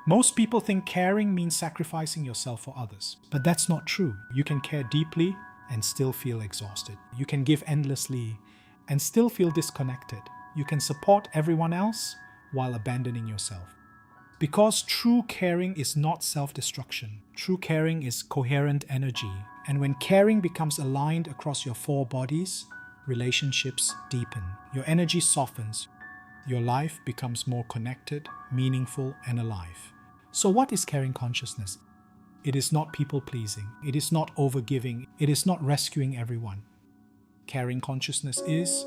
Most people think caring means sacrificing yourself for others, but that's not true. You can care deeply and still feel exhausted. You can give endlessly and still feel disconnected. You can support everyone else while abandoning yourself. Because true caring is not self-destruction. True caring is coherent energy. And when caring becomes aligned across your four bodies, relationships deepen. Your energy softens. Your life becomes more connected, meaningful, and alive. So what is caring consciousness? It is not people-pleasing. It is not overgiving. It is not rescuing everyone. Caring consciousness is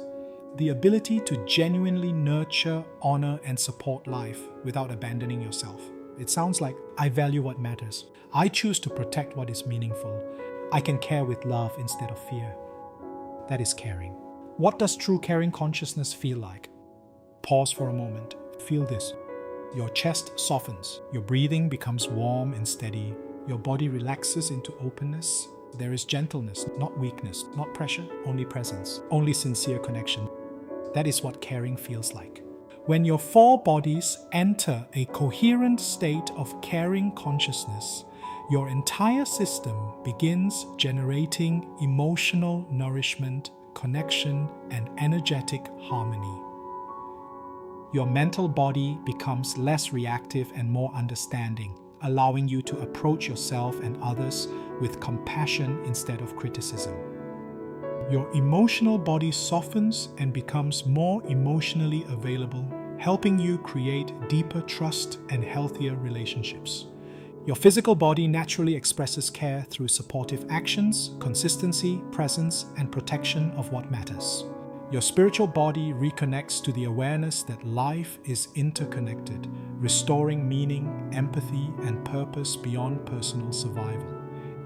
the ability to genuinely nurture, honor, and support life without abandoning yourself. It sounds like, I value what matters. I choose to protect what is meaningful. I can care with love instead of fear. That is caring. What does true caring consciousness feel like? Pause for a moment. Feel this. Your chest softens. Your breathing becomes warm and steady. Your body relaxes into openness. There is gentleness, not weakness, not pressure, only presence, only sincere connection. That is what caring feels like. When your four bodies enter a coherent state of caring consciousness, your entire system begins generating emotional nourishment, connection, and energetic harmony. Your mental body becomes less reactive and more understanding, allowing you to approach yourself and others with compassion instead of criticism. Your emotional body softens and becomes more emotionally available, helping you create deeper trust and healthier relationships. Your physical body naturally expresses care through supportive actions, consistency, presence, and protection of what matters. Your spiritual body reconnects to the awareness that life is interconnected, restoring meaning, empathy, and purpose beyond personal survival.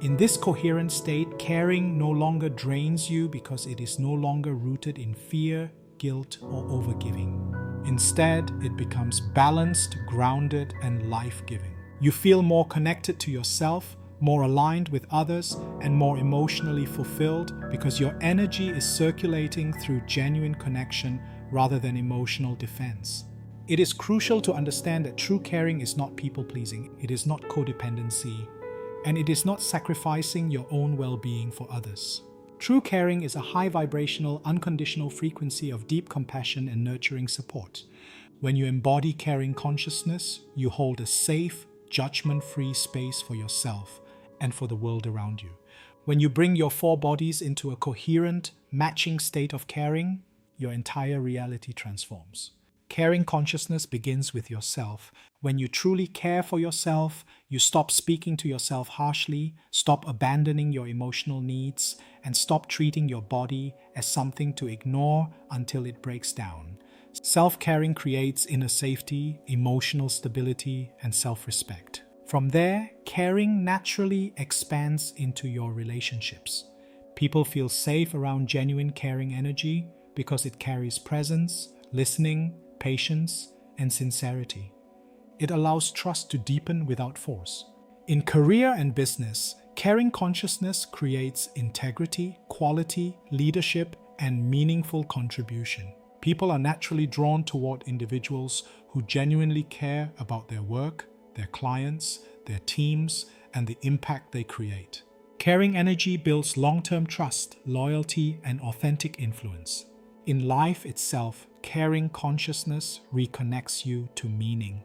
In this coherent state, caring no longer drains you because it is no longer rooted in fear, guilt, or overgiving. Instead, it becomes balanced, grounded, and life-giving. You feel more connected to yourself, more aligned with others, and more emotionally fulfilled because your energy is circulating through genuine connection rather than emotional defense. It is crucial to understand that true caring is not people-pleasing, it is not codependency, and it is not sacrificing your own well-being for others. True caring is a high-vibrational, unconditional frequency of deep compassion and nurturing support. When you embody caring consciousness, you hold a safe, judgment-free space for yourself and for the world around you. When you bring your four bodies into a coherent, matching state of caring, your entire reality transforms. Caring consciousness begins with yourself. When you truly care for yourself, you stop speaking to yourself harshly, stop abandoning your emotional needs, and stop treating your body as something to ignore until it breaks down. Self-caring creates inner safety, emotional stability, and self-respect. From there, caring naturally expands into your relationships. People feel safe around genuine caring energy because it carries presence, listening, patience, and sincerity. It allows trust to deepen without force. In career and business, caring consciousness creates integrity, quality, leadership, and meaningful contribution. People are naturally drawn toward individuals who genuinely care about their work, their clients, their teams, and the impact they create. Caring energy builds long-term trust, loyalty, and authentic influence. In life itself, caring consciousness reconnects you to meaning.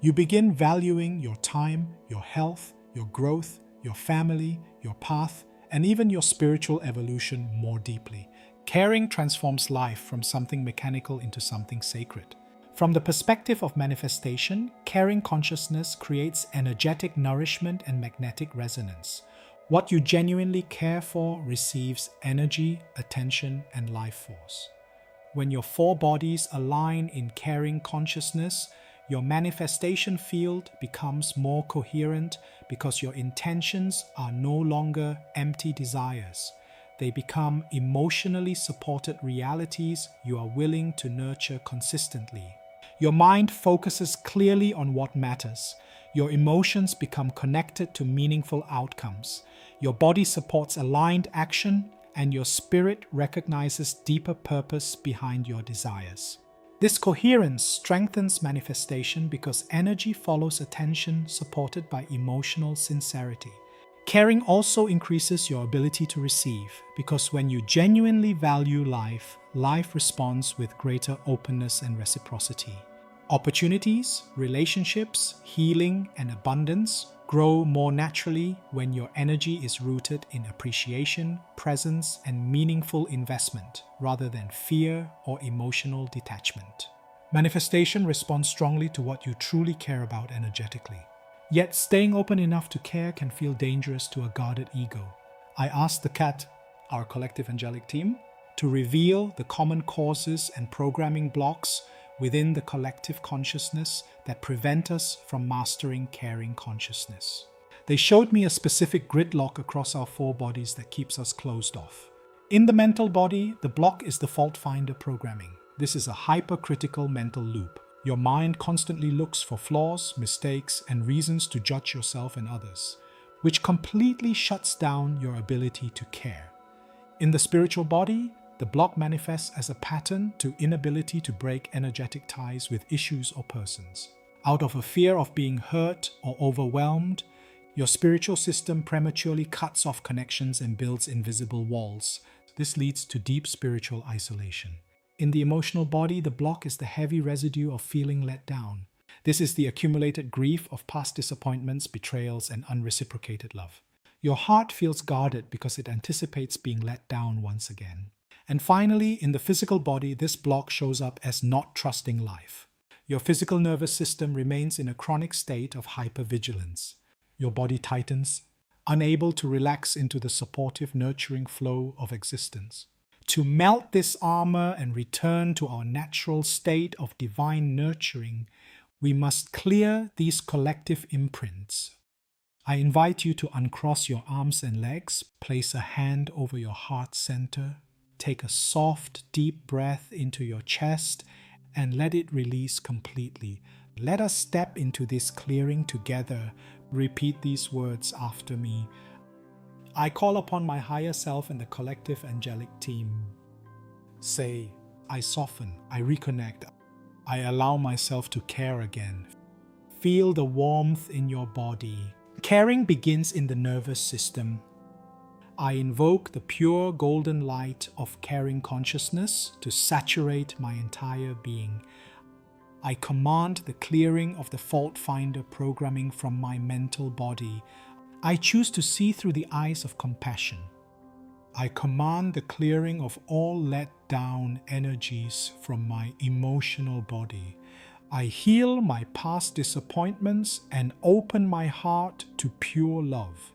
You begin valuing your time, your health, your growth, your family, your path, and even your spiritual evolution more deeply. Caring transforms life from something mechanical into something sacred. From the perspective of manifestation, caring consciousness creates energetic nourishment and magnetic resonance. What you genuinely care for receives energy, attention, and life force. When your four bodies align in caring consciousness, your manifestation field becomes more coherent because your intentions are no longer empty desires. They become emotionally supported realities you are willing to nurture consistently. Your mind focuses clearly on what matters. Your emotions become connected to meaningful outcomes. Your body supports aligned action, and your spirit recognizes deeper purpose behind your desires. This coherence strengthens manifestation because energy follows attention supported by emotional sincerity. Caring also increases your ability to receive because when you genuinely value life, life responds with greater openness and reciprocity. Opportunities, relationships, healing, and abundance grow more naturally when your energy is rooted in appreciation, presence, and meaningful investment rather than fear or emotional detachment. Manifestation responds strongly to what you truly care about energetically. Yet staying open enough to care can feel dangerous to a guarded ego. I asked the C.A.T, our Collective Angelic Team, to reveal the common causes and programming blocks within the collective consciousness that prevent us from mastering caring consciousness. They showed me a specific gridlock across our four bodies that keeps us closed off. In the mental body, the block is the fault finder programming. This is a hypercritical mental loop. Your mind constantly looks for flaws, mistakes, and reasons to judge yourself and others, which completely shuts down your ability to care. In the spiritual body, the block manifests as a pattern to inability to break energetic ties with issues or persons. Out of a fear of being hurt or overwhelmed, your spiritual system prematurely cuts off connections and builds invisible walls. This leads to deep spiritual isolation. In the emotional body, the block is the heavy residue of feeling let down. This is the accumulated grief of past disappointments, betrayals, and unreciprocated love. Your heart feels guarded because it anticipates being let down once again. And finally, in the physical body, this block shows up as not trusting life. Your physical nervous system remains in a chronic state of hypervigilance. Your body tightens, unable to relax into the supportive, nurturing flow of existence. To melt this armor and return to our natural state of divine nurturing, we must clear these collective imprints. I invite you to uncross your arms and legs, place a hand over your heart center, take a soft, deep breath into your chest, and let it release completely. Let us step into this clearing together. Repeat these words after me. I call upon my higher self and the Collective Angelic Team. Say, I soften, I reconnect, I allow myself to care again. Feel the warmth in your body. Caring begins in the nervous system. I invoke the pure golden light of caring consciousness to saturate my entire being. I command the clearing of the fault finder programming from my mental body. I choose to see through the eyes of compassion. I command the clearing of all let down energies from my emotional body. I heal my past disappointments and open my heart to pure love.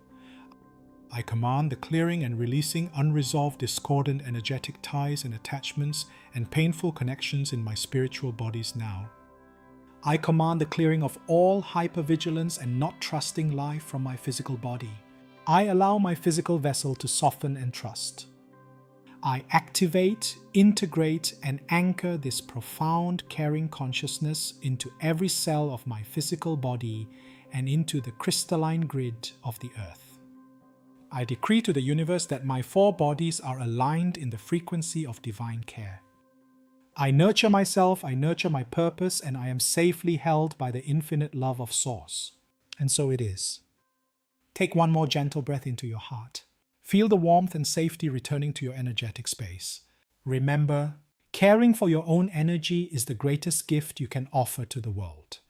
I command the clearing and releasing unresolved discordant energetic ties and attachments and painful connections in my spiritual bodies now. I command the clearing of all hypervigilance and not trusting life from my physical body. I allow my physical vessel to soften and trust. I activate, integrate, and anchor this profound caring consciousness into every cell of my physical body and into the crystalline grid of the earth. I decree to the universe that my four bodies are aligned in the frequency of divine care. I nurture myself, I nurture my purpose, and I am safely held by the infinite love of Source. And so it is. Take one more gentle breath into your heart. Feel the warmth and safety returning to your energetic space. Remember, caring for your own energy is the greatest gift you can offer to the world.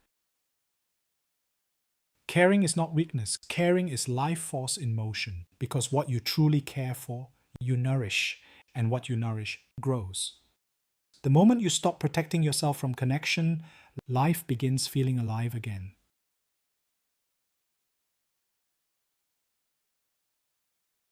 Caring is not weakness. Caring is life force in motion, because what you truly care for, you nourish, and what you nourish grows. The moment you stop protecting yourself from connection, life begins feeling alive again.